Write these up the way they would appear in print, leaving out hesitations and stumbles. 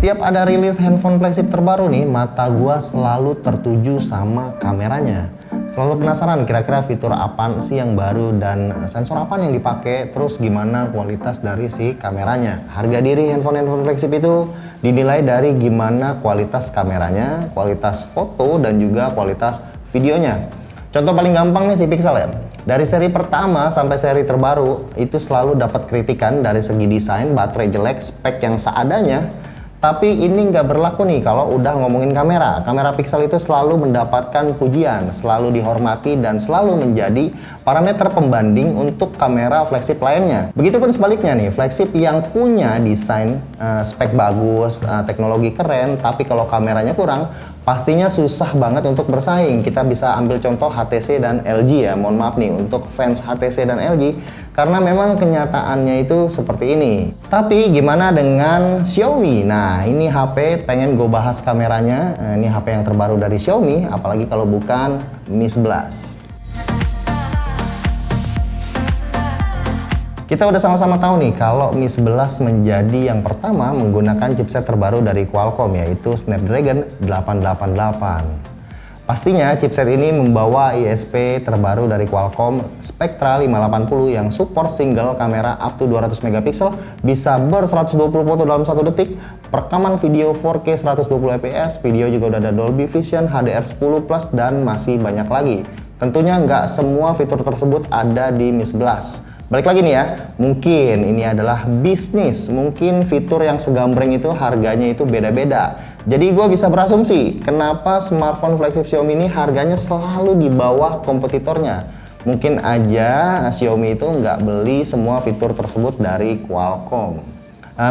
Setiap ada rilis handphone flagship terbaru nih, mata gua selalu tertuju sama kameranya. Selalu penasaran kira-kira fitur apa sih yang baru dan sensor apa yang dipakai, terus gimana kualitas dari si kameranya. Harga diri handphone flagship itu dinilai dari gimana kualitas kameranya, kualitas foto, dan juga kualitas videonya. Contoh paling gampang nih si Pixel ya. Dari seri pertama sampai seri terbaru itu selalu dapat kritikan dari segi desain, baterai jelek, spek yang seadanya. Tapi ini nggak berlaku nih kalau udah ngomongin kamera. Kamera Pixel itu selalu mendapatkan pujian, selalu dihormati, dan selalu menjadi parameter pembanding untuk kamera flagship lainnya. Begitupun sebaliknya nih, flagship yang punya desain, spek bagus, teknologi keren, tapi kalau kameranya kurang, pastinya susah banget untuk bersaing. Kita bisa ambil contoh HTC dan LG ya. Mohon maaf nih untuk fans HTC dan LG, karena memang kenyataannya itu seperti ini. Tapi gimana dengan Xiaomi? Nah, ini HP pengen gue bahas kameranya. Ini HP yang terbaru dari Xiaomi, apalagi kalau bukan Mi 11. Kita udah sama-sama tahu nih kalau Mi 11 menjadi yang pertama menggunakan chipset terbaru dari Qualcomm, yaitu Snapdragon 888. Pastinya chipset ini membawa ISP terbaru dari Qualcomm Spectra 580 yang support single kamera up to 200 megapiksel, bisa ber 120 foto dalam 1 detik, perekaman video 4K 120 fps, video juga udah ada Dolby Vision, HDR10+, dan masih banyak lagi. Tentunya nggak semua fitur tersebut ada di Mi 11. Balik lagi nih ya, mungkin ini adalah bisnis, mungkin fitur yang segambreng itu harganya itu beda-beda. Jadi gue bisa berasumsi kenapa smartphone flagship Xiaomi ini harganya selalu di bawah kompetitornya. Mungkin aja Xiaomi itu nggak beli semua fitur tersebut dari Qualcomm.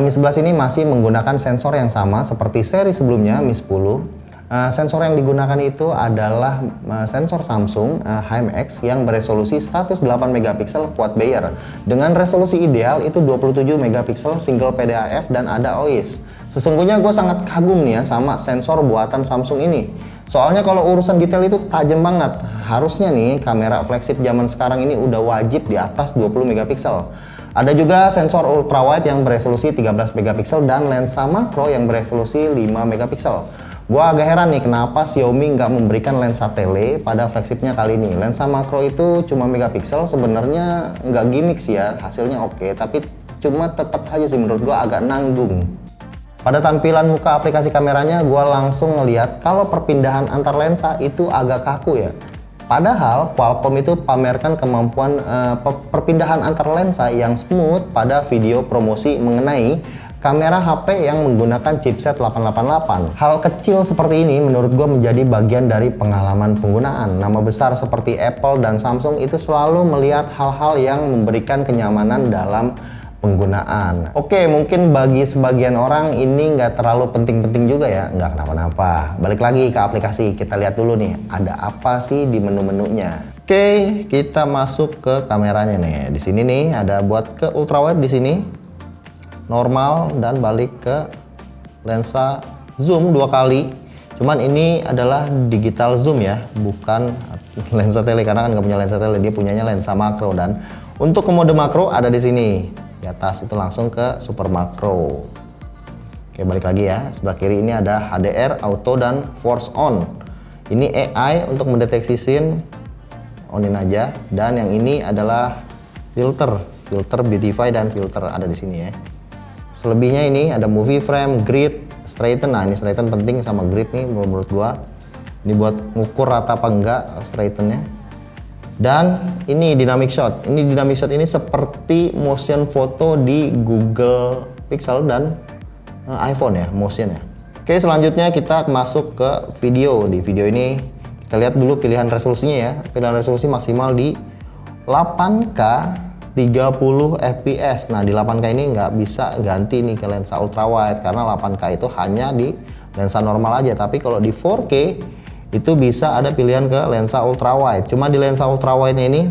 Mi 11 ini masih menggunakan sensor yang sama seperti seri sebelumnya Mi 10. Sensor yang digunakan itu adalah sensor Samsung HMX yang beresolusi 108 megapiksel quad Bayer. Dengan resolusi ideal itu 27 megapiksel single PDAF dan ada OIS. Sesungguhnya gue sangat kagum nih ya sama sensor buatan Samsung ini. Soalnya kalau urusan detail itu tajam banget. Harusnya nih kamera flagship zaman sekarang ini udah wajib di atas 20 megapiksel. Ada juga sensor ultrawide yang beresolusi 13 megapiksel dan lensa makro yang beresolusi 5 megapiksel. Gua agak heran nih kenapa Xiaomi nggak memberikan lensa tele pada flagshipnya kali ini. Lensa makro itu cuma megapiksel, sebenarnya nggak gimmick sih ya, hasilnya oke, tapi cuma tetap aja sih menurut gua agak nanggung. Pada tampilan muka aplikasi kameranya, gua langsung ngeliat kalau perpindahan antar lensa itu agak kaku ya. Padahal Qualcomm itu pamerkan kemampuan perpindahan antar lensa yang smooth pada video promosi mengenai kamera HP yang menggunakan chipset 888. Hal kecil seperti ini menurut gue menjadi bagian dari pengalaman penggunaan. Nama besar seperti Apple dan Samsung itu selalu melihat hal-hal yang memberikan kenyamanan dalam penggunaan. Oke, mungkin bagi sebagian orang ini nggak terlalu penting-penting juga ya, nggak kenapa-napa. Balik lagi ke aplikasi, kita lihat dulu nih, ada apa sih di menu-menunya. Oke, kita masuk ke kameranya nih. Di sini nih ada buat ke ultrawide di sini. Normal dan balik ke lensa zoom 2 kali. Cuman ini adalah digital zoom ya, bukan lensa tele karena kan nggak punya lensa tele, dia punyanya lensa makro. Dan untuk ke mode makro ada di sini di atas itu langsung ke super makro. Oke, balik lagi ya, sebelah kiri ini ada HDR auto dan force on. Ini AI untuk mendeteksi scene, onin aja. Dan yang ini adalah filter beautify dan filter ada di sini ya. Selebihnya ini ada movie frame, grid, straighten. Nah, ini straighten penting sama grid nih menurut gua. Ini buat ngukur rata apa enggak straightennya. Dan ini dynamic shot. Ini dynamic shot ini seperti motion photo di Google Pixel dan iPhone ya, motion ya. Oke, selanjutnya kita masuk ke video. Di video ini kita lihat dulu pilihan resolusinya ya. Pilihan resolusi maksimal di 8K 30 fps. Nah, di 8K ini nggak bisa ganti nih ke lensa ultrawide karena 8K itu hanya di lensa normal aja. Tapi kalau di 4K itu bisa ada pilihan ke lensa ultrawide. Cuma di lensa ultrawide-nya ini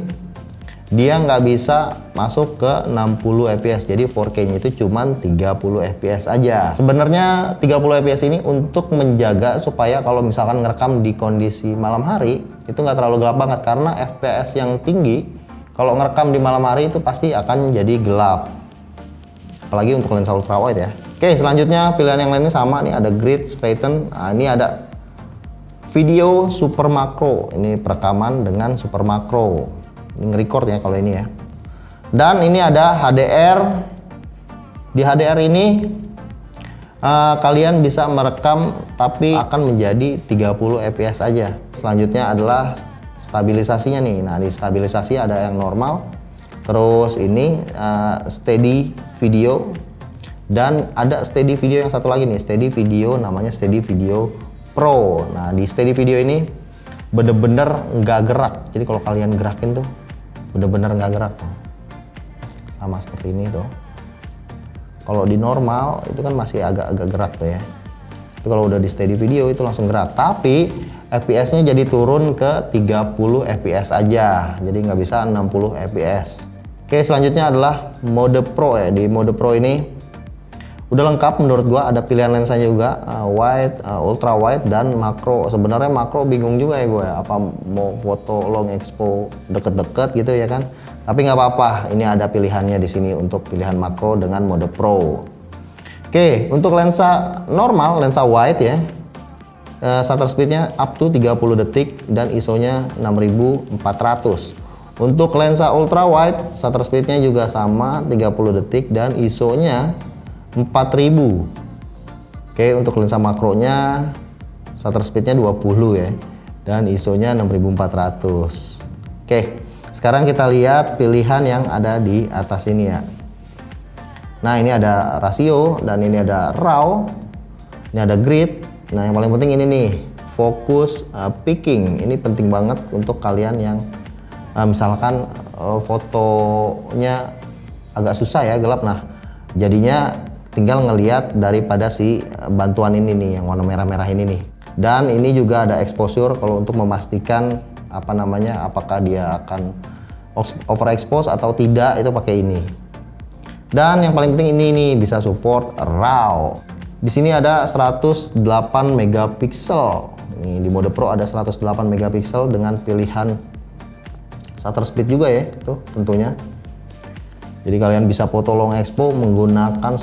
dia nggak bisa masuk ke 60 fps. Jadi 4K-nya itu cuma 30 fps aja. Sebenarnya 30 fps ini untuk menjaga supaya kalau misalkan ngerekam di kondisi malam hari itu nggak terlalu gelap banget, karena fps yang tinggi kalau ngerekam di malam hari itu pasti akan jadi gelap. apalagi untuk lensa ultrawide ya. Oke, selanjutnya pilihan yang lainnya sama nih, ada grid, straighten. Nah, ini ada video super makro. Ini perekaman dengan super makro. Ini nge-record ya kalau ini ya. Dan ini ada HDR. Di HDR ini kalian bisa merekam tapi akan menjadi 30 fps aja. Selanjutnya adalah stabilisasinya nih. Nah, di stabilisasi ada yang normal. Terus ini steady video, dan ada steady video yang satu lagi nih, steady video, namanya steady video pro. Nah, di steady video ini bener-bener nggak gerak, jadi kalau kalian gerakin tuh bener-bener nggak gerak, sama seperti ini tuh. Kalau di normal itu kan masih agak-agak gerak tuh ya, tapi kalau udah di steady video itu langsung gerak. Tapi FPS-nya jadi turun ke 30 fps aja, jadi nggak bisa 60 fps. Oke, selanjutnya adalah mode pro ya. Di mode pro ini udah lengkap menurut gua, ada pilihan lensanya juga, wide, ultra wide, dan makro. Sebenarnya makro bingung juga ya gue, apa mau foto long expo deket-deket gitu ya kan. Tapi nggak apa-apa, ini ada pilihannya di sini untuk pilihan makro dengan mode pro. Oke, untuk lensa normal, lensa wide ya, shutter speednya up to 30 detik dan ISO-nya 6400. Untuk lensa ultra wide, shutter speednya juga sama 30 detik dan ISO-nya 4000. Oke, untuk lensa makronya shutter speednya 20 ya dan ISO-nya 6400. Oke, sekarang kita lihat pilihan yang ada di atas ini ya. Nah, ini ada rasio dan ini ada raw, ini ada grid. Nah, yang paling penting ini nih, fokus picking. Ini penting banget untuk kalian yang misalkan fotonya agak susah ya, gelap. Nah, jadinya tinggal ngelihat daripada si bantuan ini nih, yang warna merah-merah ini nih. Dan ini juga ada exposure kalau untuk memastikan apa namanya, apakah dia akan overexpose atau tidak, itu pakai ini. Dan yang paling penting ini nih, bisa support RAW. Di sini ada 108 megapiksel. Nih, di mode Pro ada 108 megapiksel dengan pilihan shutter speed juga ya, tuh tentunya. Jadi kalian bisa foto long expo menggunakan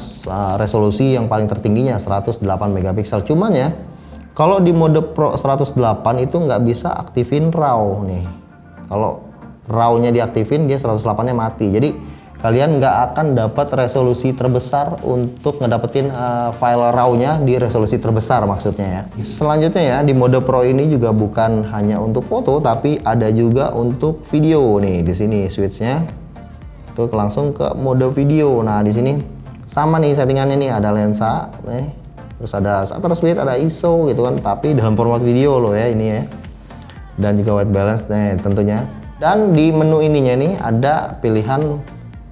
resolusi yang paling tertingginya 108 megapiksel. Cuman ya, kalau di mode Pro 108 itu nggak bisa aktifin RAW nih. Kalau RAW-nya diaktifin, dia 108-nya mati. Jadi kalian nggak akan dapat resolusi terbesar untuk ngedapetin file RAW-nya di resolusi terbesar maksudnya ya. Selanjutnya ya, di mode Pro ini juga bukan hanya untuk foto, tapi ada juga untuk video nih. Di sini switch-nya tuh langsung ke mode video. Nah, di sini sama nih settingannya nih, ada lensa nih, terus ada shutter speed, ada ISO gitu kan, tapi dalam format video loh ya ini ya. Dan juga white balance nih tentunya. Dan di menu ininya nih ada pilihan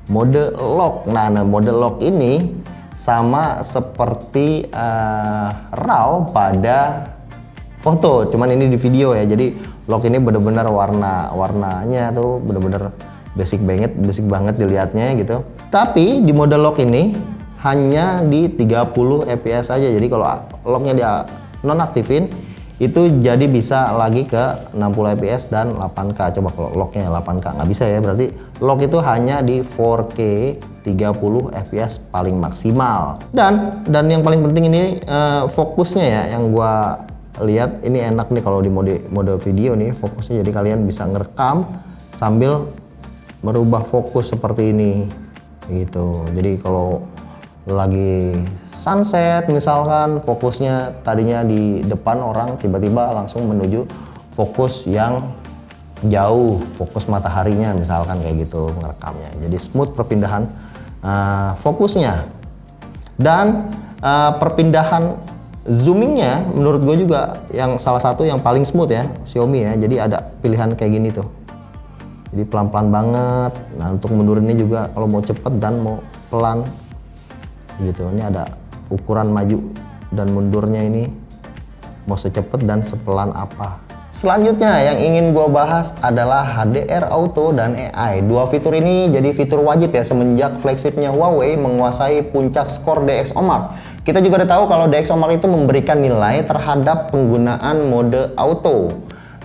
mode lock. Nah, mode lock ini sama seperti RAW pada foto, cuman ini di video ya. Jadi lock ini bener-bener warnanya tuh bener-bener basic banget dilihatnya gitu. Tapi di mode lock ini hanya di 30 fps aja. Jadi kalau locknya dia nonaktifin, itu jadi bisa lagi ke 60 fps dan 8K. Coba kalau locknya 8K nggak bisa ya, berarti lock itu hanya di 4K 30 fps paling maksimal. Dan yang paling penting ini fokusnya ya, yang gua lihat ini enak nih kalau di mode video nih fokusnya, jadi kalian bisa ngerekam sambil merubah fokus seperti ini gitu. Jadi kalau lagi sunset misalkan, fokusnya tadinya di depan orang, tiba-tiba langsung menuju fokus yang jauh, fokus mataharinya misalkan, kayak gitu ngerekamnya. Jadi smooth perpindahan fokusnya. Dan perpindahan zoomingnya menurut gue juga yang salah satu yang paling smooth ya, Xiaomi ya. Jadi ada pilihan kayak gini tuh, jadi pelan-pelan banget. Nah, untuk mundurinnya juga kalau mau cepet dan mau pelan gitu. Ini ada ukuran maju dan mundurnya, ini mau secepet dan sepelan apa. Selanjutnya yang ingin gue bahas adalah HDR Auto dan AI. Dua fitur ini jadi fitur wajib ya semenjak flagshipnya Huawei menguasai puncak skor DxOMark. Kita juga udah tahu kalau DxOMark itu memberikan nilai terhadap penggunaan mode auto.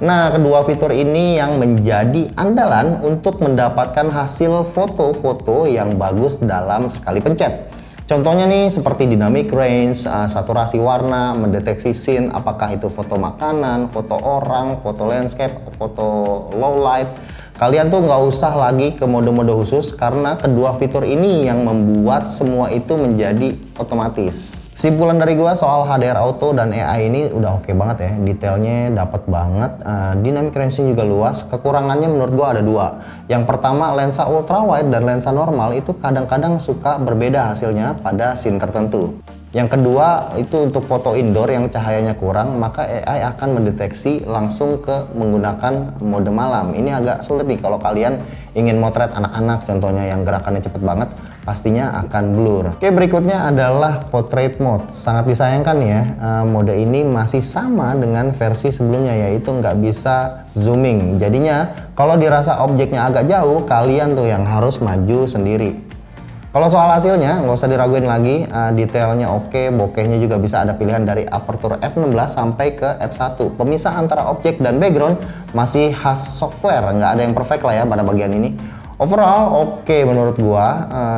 Nah, kedua fitur ini yang menjadi andalan untuk mendapatkan hasil foto-foto yang bagus dalam sekali pencet. Contohnya nih seperti dynamic range, saturasi warna, mendeteksi scene, apakah itu foto makanan, foto orang, foto landscape, foto low light. Kalian tuh nggak usah lagi ke mode-mode khusus karena kedua fitur ini yang membuat semua itu menjadi otomatis. Kesimpulan dari gua soal HDR Auto dan AI ini udah oke banget ya, detailnya dapet banget, dynamic range juga luas. Kekurangannya menurut gua ada dua. Yang pertama, lensa ultra wide dan lensa normal itu kadang-kadang suka berbeda hasilnya pada scene tertentu. Yang kedua, itu untuk foto indoor yang cahayanya kurang, maka AI akan mendeteksi langsung ke menggunakan mode malam. Ini agak sulit nih kalau kalian ingin motret anak-anak contohnya yang gerakannya cepet banget, pastinya akan blur. Oke, berikutnya adalah portrait mode. Sangat disayangkan ya, mode ini masih sama dengan versi sebelumnya, yaitu nggak bisa zooming. Jadinya kalau dirasa objeknya agak jauh, kalian tuh yang harus maju sendiri. Kalau soal hasilnya nggak usah diraguin lagi, detailnya oke, bokehnya juga bisa ada pilihan dari aperture f16 sampai ke f1. Pemisah antara objek dan background masih khas software, nggak ada yang perfect lah ya pada bagian ini. Overall oke menurut gua,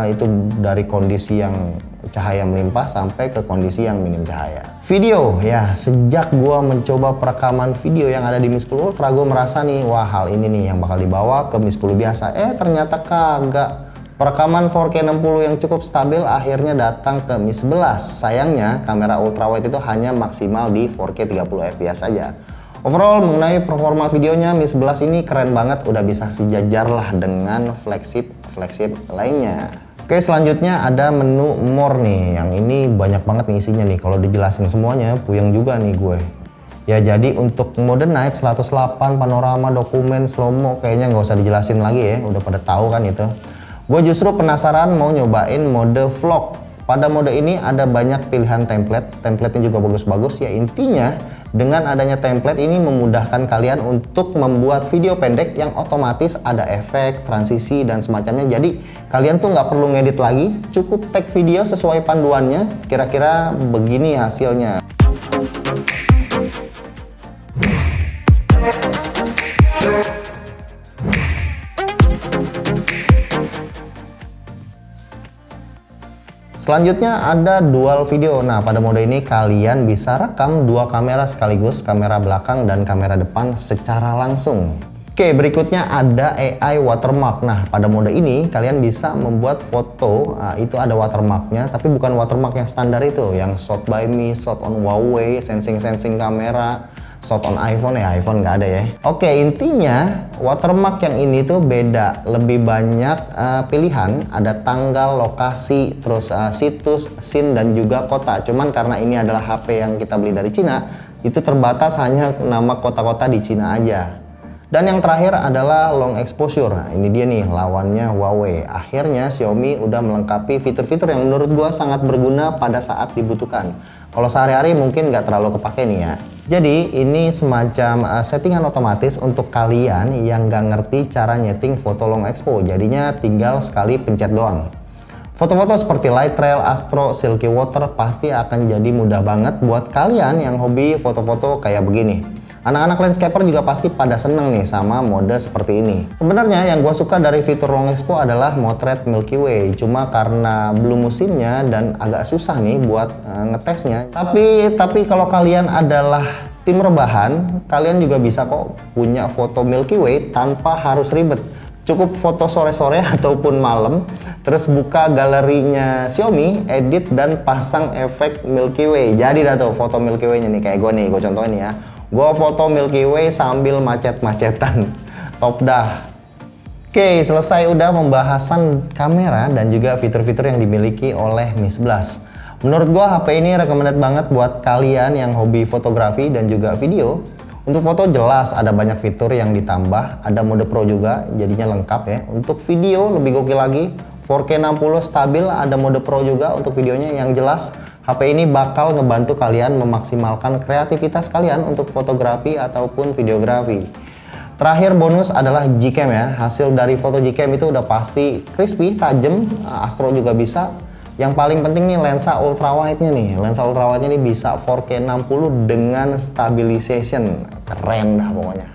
itu dari kondisi yang cahaya melimpah sampai ke kondisi yang minim cahaya. Video ya, sejak gua mencoba perekaman video yang ada di Mi 10 Ultra, gua merasa nih, wah hal ini nih yang bakal dibawa ke Mi 10 biasa. Ternyata kagak. Perekaman 4K 60 yang cukup stabil akhirnya datang ke Mi 11. Sayangnya kamera ultrawide itu hanya maksimal di 4K 30 fps saja. Overall mengenai performa videonya, Mi 11 ini keren banget, udah bisa sejajar lah dengan flagship lainnya. Oke, selanjutnya ada menu more nih, yang ini banyak banget nih isinya nih. Kalau dijelasin semuanya puyeng juga nih gue. Ya jadi untuk mode night 108, panorama, dokumen, slow mo kayaknya nggak usah dijelasin lagi ya, udah pada tahu kan itu. Gue justru penasaran mau nyobain mode vlog. Pada mode ini ada banyak pilihan templatenya juga bagus-bagus ya. Intinya dengan adanya template ini memudahkan kalian untuk membuat video pendek yang otomatis ada efek, transisi dan semacamnya. Jadi kalian tuh nggak perlu ngedit lagi, cukup tag video sesuai panduannya. Kira-kira begini hasilnya. Selanjutnya ada dual video. Nah, pada mode ini kalian bisa rekam dua kamera sekaligus, kamera belakang dan kamera depan secara langsung. Oke, berikutnya ada AI watermark. Nah, pada mode ini kalian bisa membuat foto, itu ada watermarknya, tapi bukan watermark yang standar itu, yang shot by me, shot on Huawei, sensing kamera, shot on iPhone ya, iPhone nggak ada ya. Oke, intinya watermark yang ini tuh beda, lebih banyak pilihan, ada tanggal, lokasi, terus situs, scene dan juga kota. Cuman karena ini adalah HP yang kita beli dari Cina, itu terbatas hanya nama kota-kota di Cina aja. Dan yang terakhir adalah long exposure. Nah, ini dia nih lawannya Huawei. Akhirnya Xiaomi udah melengkapi fitur-fitur yang menurut gua sangat berguna pada saat dibutuhkan. Kalau sehari-hari mungkin nggak terlalu kepake nih ya. Jadi ini semacam settingan otomatis untuk kalian yang nggak ngerti cara nyeting foto long expo. Jadinya tinggal sekali pencet doang. Foto-foto seperti light trail, astro, silky water pasti akan jadi mudah banget buat kalian yang hobi foto-foto kayak begini. Anak-anak landscaper juga pasti pada seneng nih sama mode seperti ini. Sebenarnya yang gue suka dari fitur long expo adalah motret Milky Way. Cuma karena belum musimnya dan agak susah nih buat ngetesnya. Tapi kalau kalian adalah tim rebahan, kalian juga bisa kok punya foto Milky Way tanpa harus ribet. Cukup foto sore-sore ataupun malam, terus buka galerinya Xiaomi, edit dan pasang efek Milky Way. Jadi dah tuh foto Milky Way-nya nih, kayak gue nih, gue contohin nih ya. Gue foto Milky Way sambil macet-macetan. Top dah. Oke, selesai udah pembahasan kamera dan juga fitur-fitur yang dimiliki oleh Mi 11. Menurut gue HP ini recommended banget buat kalian yang hobi fotografi dan juga video. Untuk foto jelas ada banyak fitur yang ditambah, ada mode pro juga jadinya lengkap ya. Untuk video lebih gokil lagi, 4K 60 stabil, ada mode pro juga untuk videonya yang jelas. HP ini bakal ngebantu kalian memaksimalkan kreativitas kalian untuk fotografi ataupun videografi. Terakhir bonus adalah Gcam ya. Hasil dari foto Gcam itu udah pasti crispy, tajam, astro juga bisa. Yang paling penting nih lensa ultrawide-nya nih. Lensa ultrawide-nya nih bisa 4K 60 dengan stabilization. Keren dah pokoknya.